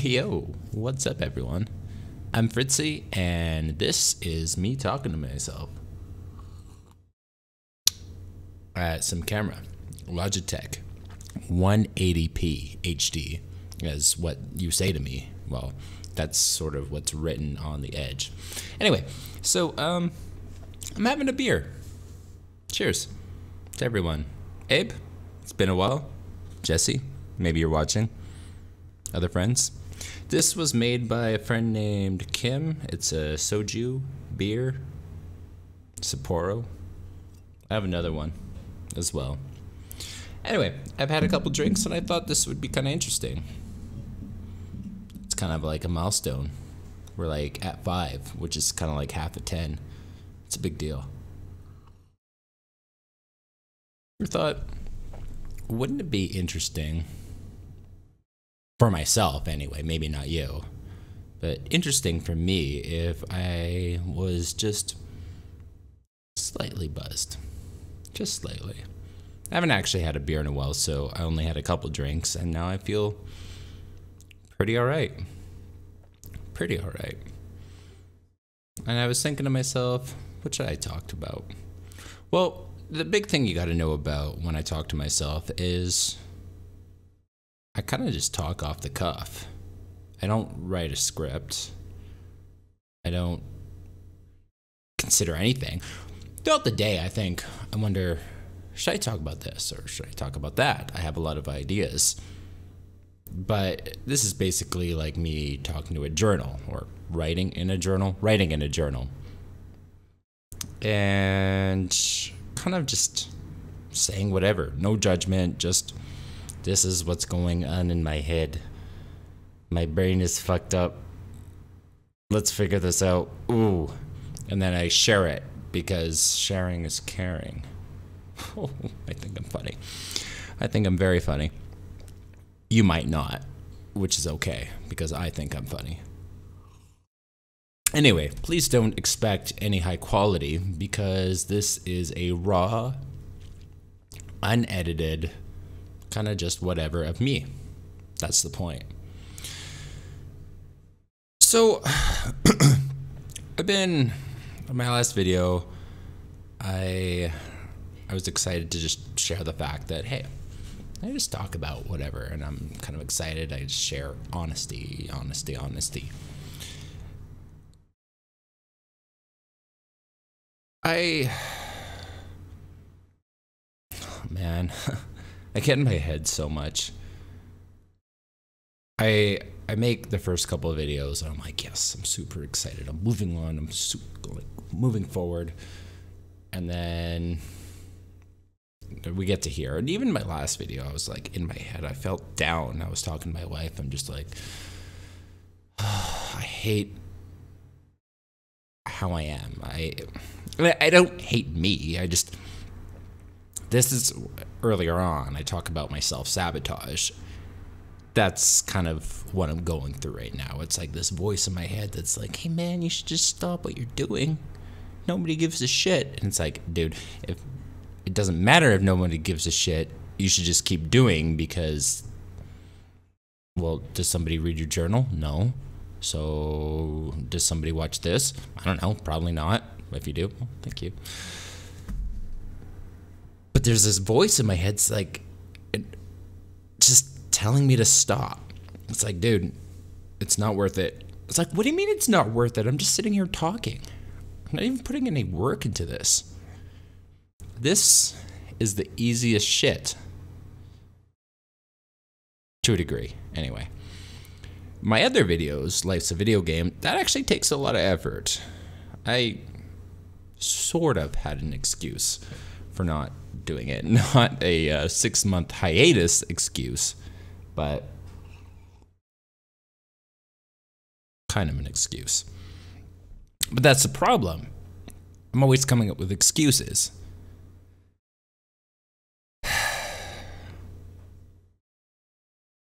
Yo, what's up, everyone? I'm Phritzy, and this is me talking to myself. Some camera, Logitech, 180p HD is what you say to me. Well, that's sort of what's written on the edge. Anyway, so I'm having a beer. Cheers to everyone. Abe, it's been a while. Jesse, maybe you're watching. Other friends. This was made by a friend named Kim. It's a soju beer. Sapporo. I have another one as well. Anyway, I've had a couple drinks and I thought this would be kind of interesting. It's kind of like a milestone. We're like at 5, which is kind of like half of 10. It's a big deal. I thought, wouldn't it be interesting, for myself anyway, maybe not you, but interesting for me if I was just slightly buzzed. Just slightly. I haven't actually had a beer in a while, so I only had a couple drinks, and now I feel pretty alright. Pretty alright. And I was thinking to myself, what should I talk about? Well, the big thing you gotta know about when I talk to myself is I kind of just talk off the cuff. I don't write a script. I don't consider anything. Throughout the day, I wonder, should I talk about this or should I talk about that? I have a lot of ideas. But this is basically like me talking to a journal or writing in a journal. And kind of just saying whatever. No judgment, just this is what's going on in my head. My brain is fucked up. Let's figure this out. Ooh. And then I share it because sharing is caring. Oh, I think I'm funny. I think I'm very funny. You might not, which is okay because I think I'm funny. Anyway, please don't expect any high quality because this is a raw, unedited, kind of just whatever of me. That's the point. So, in my last video, I was excited to just share the fact that, hey, I just talk about whatever, and I'm kind of excited. I just share honesty. Man, I get in my head so much. I make the first couple of videos and I'm like, yes, I'm super excited. I'm moving on. I'm moving forward. And then we get to here. And even my last video, I was like in my head, I felt down. I was talking to my wife. I'm just like, oh, I hate how I am. I don't hate me. This is earlier on. I talk about my self-sabotage. That's kind of what I'm going through right now. It's like this voice in my head that's like, hey man, you should just stop what you're doing. Nobody gives a shit. And it's like, dude, if it doesn't matter if nobody gives a shit, you should just keep doing because, well, does somebody read your journal? No. So does somebody watch this? I don't know, probably not. If you do, well, thank you. But there's this voice in my head, it's like, just telling me to stop. It's like, dude, it's not worth it. It's like, what do you mean it's not worth it? I'm just sitting here talking. I'm not even putting any work into this. This is the easiest shit. To a degree, anyway. My other videos, Life's a Video Game, that actually takes a lot of effort. I sort of had an excuse for not doing it. Not a 6-month hiatus excuse, but kind of an excuse. But that's the problem. I'm always coming up with excuses.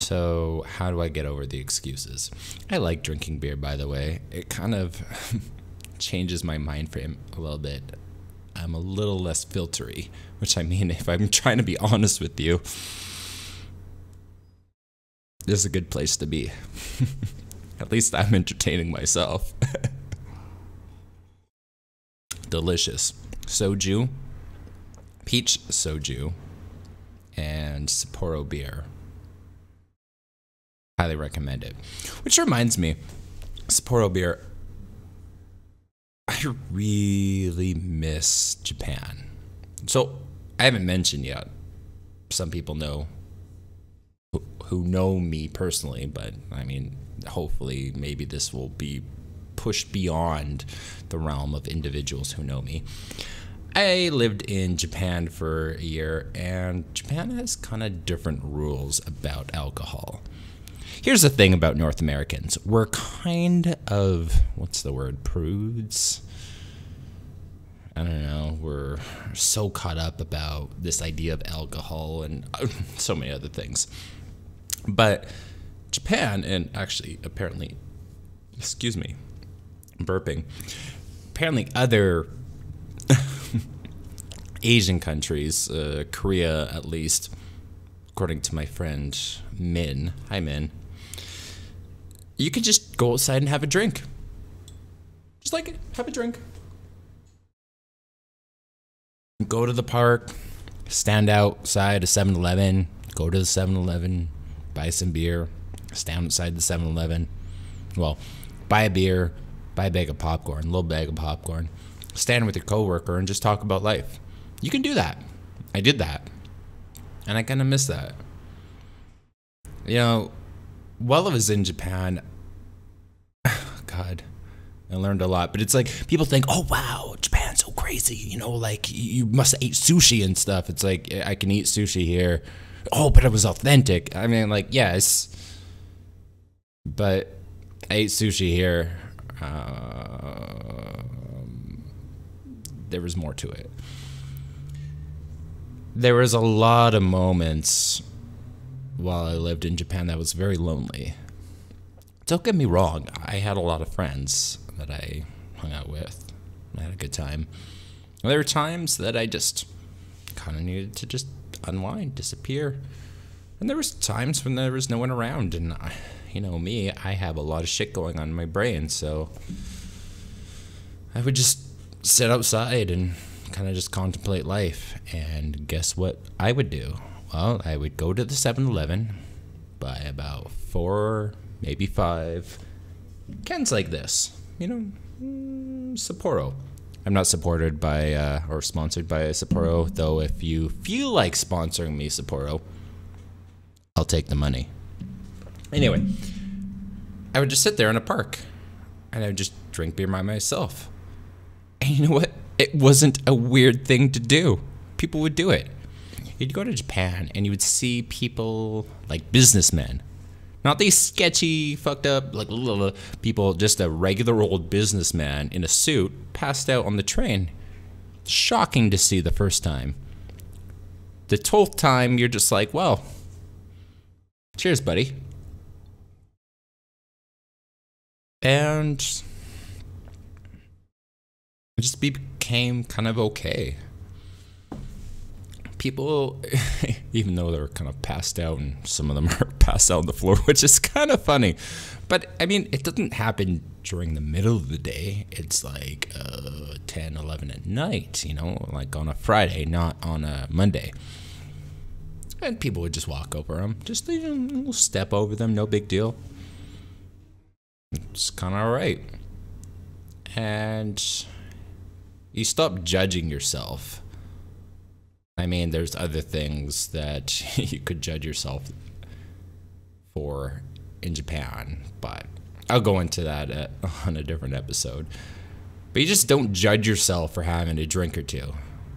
So how do I get over the excuses? I like drinking beer, by the way. It kind of changes my mind frame a little bit. I'm a little less filtery, which I mean, if I'm trying to be honest with you, this is a good place to be. At least I'm entertaining myself. Delicious. Soju, peach soju, and Sapporo beer. Highly recommend it. Which reminds me, Sapporo beer, I really miss Japan. So I haven't mentioned yet. Some people know who know me personally, but I mean, hopefully maybe this will be pushed beyond the realm of individuals who know me. I lived in Japan for a year, and Japan has kind of different rules about alcohol. Here's the thing about North Americans. We're kind of, what's the word, prudes? I don't know. We're so caught up about this idea of alcohol and so many other things. But Japan, and actually, apparently, excuse me, I'm burping. Apparently other Asian countries, Korea at least, according to my friend Min, hi Min, you could just go outside and have a drink. Just like have a drink. Go to the park, stand outside a 7-Eleven, go to the 7-Eleven, buy some beer, stand outside the 7-Eleven. Well, buy a beer, buy a bag of popcorn, a little bag of popcorn, stand with your coworker and just talk about life. You can do that. I did that. And I kind of miss that. You know, while I was in Japan, God, I learned a lot. But it's like, people think, oh, wow, Japan's so crazy. You know, like, you must have ate sushi and stuff. It's like, I can eat sushi here. Oh, but it was authentic. I mean, like, yes. But I ate sushi here. There was more to it. There was a lot of moments while I lived in Japan that was very lonely. Don't get me wrong, I had a lot of friends that I hung out with. I had a good time. There were times that I just kind of needed to just unwind, disappear. And there was times when there was no one around, and you know me, I have a lot of shit going on in my brain, so I would just sit outside and kind of just contemplate life. And guess what I would do? Well, I would go to the 7-Eleven, buy about 4, maybe 5 cans like this, you know, Sapporo. I'm not supported by or sponsored by Sapporo, though if you feel like sponsoring me, Sapporo, I'll take the money. Anyway, I would just sit there in a park and I would just drink beer by myself. And you know what? It wasn't a weird thing to do. People would do it. You'd go to Japan and you would see people like businessmen. Not these sketchy, fucked up, like little people, just a regular old businessman in a suit passed out on the train. Shocking to see the first time. The 12th time, you're just like, well, cheers, buddy. And it just became kind of okay. People, even though they're kind of passed out, and some of them are passed out on the floor, which is kind of funny. But, I mean, it doesn't happen during the middle of the day. It's like 10, 11 at night, you know, like on a Friday, not on a Monday. And people would just walk over them, just you know, step over them, no big deal. It's kind of all right. And you stop judging yourself. I mean, there's other things that you could judge yourself for in Japan, but I'll go into that on a different episode. But you just don't judge yourself for having a drink or two.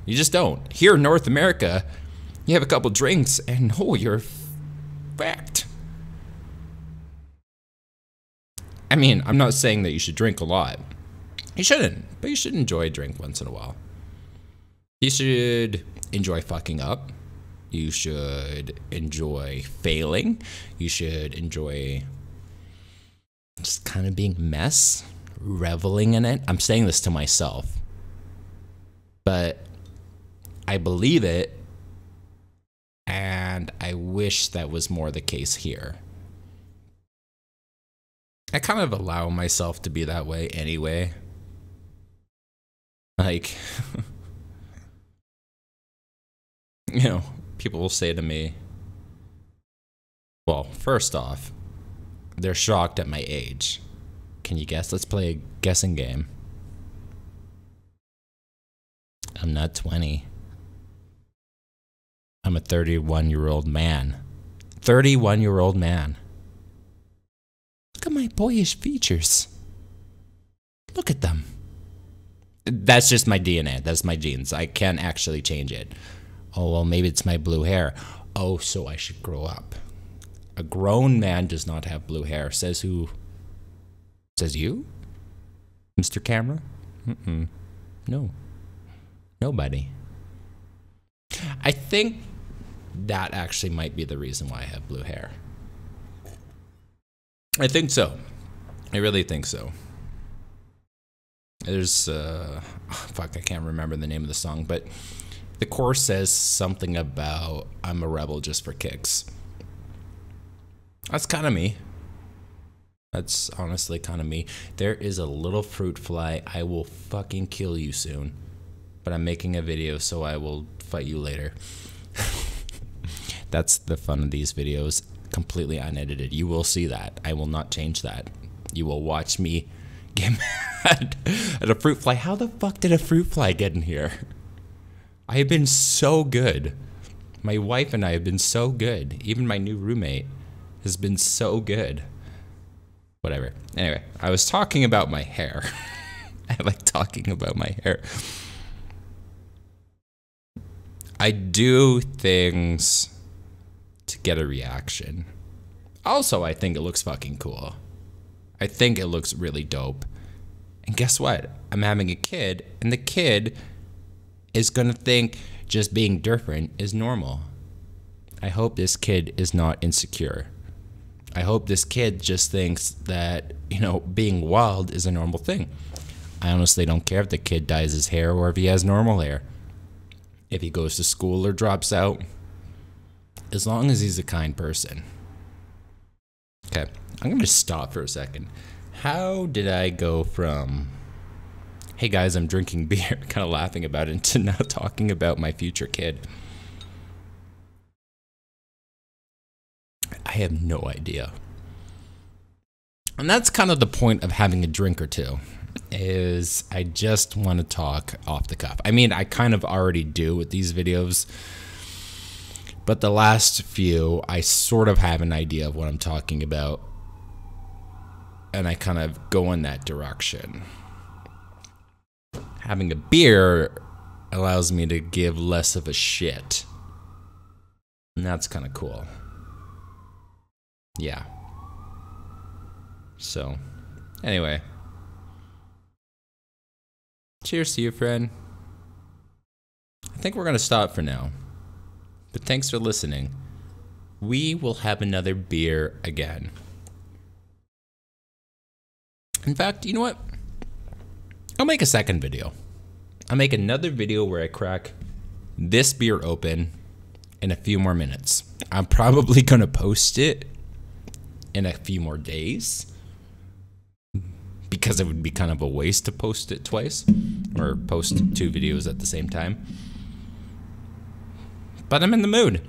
You just don't. Here in North America, you have a couple drinks and oh, you're whacked. I mean, I'm not saying that you should drink a lot. You shouldn't, but you should enjoy a drink once in a while. You should enjoy fucking up. You should enjoy failing. You should enjoy just kind of being a mess, reveling in it. I'm saying this to myself, but I believe it, and I wish that was more the case here. I kind of allow myself to be that way anyway. Like, you know, people will say to me, well, first off, they're shocked at my age. Can you guess? Let's play a guessing game. I'm not 20. I'm a 31-year-old man. 31-year-old man. Look at my boyish features. Look at them. That's just my DNA. That's my genes. I can't actually change it. Oh, well, maybe it's my blue hair. Oh, so I should grow up. A grown man does not have blue hair. Says who? Says you? Mr. Camera? Mm-mm. No. Nobody. I think that actually might be the reason why I have blue hair. I think so. I really think so. There's, fuck, I can't remember the name of the song, but the chorus says something about I'm a rebel just for kicks. That's kind of me. That's honestly kind of me. There is a little fruit fly. I will fucking kill you soon. But I'm making a video, so I will fight you later. That's the fun of these videos. Completely unedited. You will see that. I will not change that. You will watch me get mad at a fruit fly. How the fuck did a fruit fly get in here? I have been so good. My wife and I have been so good. Even my new roommate has been so good. Whatever. Anyway, I was talking about my hair. I like talking about my hair. I do things to get a reaction. Also, I think it looks fucking cool. I think it looks really dope. And guess what? I'm having a kid, and the kid is gonna think just being different is normal. I hope this kid is not insecure. I hope this kid just thinks that, you know, being wild is a normal thing. I honestly don't care if the kid dyes his hair or if he has normal hair. If he goes to school or drops out, as long as he's a kind person. Okay, I'm gonna stop for a second. How did I go from, hey guys, I'm drinking beer, kind of laughing about it, to now talking about my future kid? I have no idea. And that's kind of the point of having a drink or two. Is I just want to talk off the cuff. I mean, I kind of already do with these videos, but the last few, I sort of have an idea of what I'm talking about, and I kind of go in that direction. Having a beer allows me to give less of a shit, and that's kind of cool. Yeah. So, anyway. Cheers to you, friend. I think we're going to stop for now. But thanks for listening. We will have another beer again. In fact, you know what? I'll make a second video. I'll make another video where I crack this beer open in a few more minutes. I'm probably going to post it in a few more days, because it would be kind of a waste to post it twice, or post 2 videos at the same time. But I'm in the mood.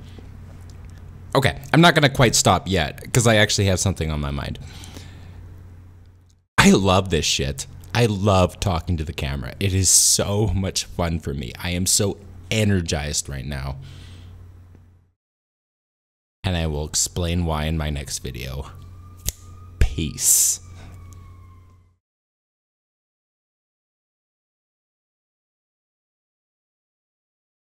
Okay, I'm not gonna quite stop yet, because I actually have something on my mind. I love this shit. I love talking to the camera. It is so much fun for me. I am so energized right now. And I will explain why in my next video. Peace.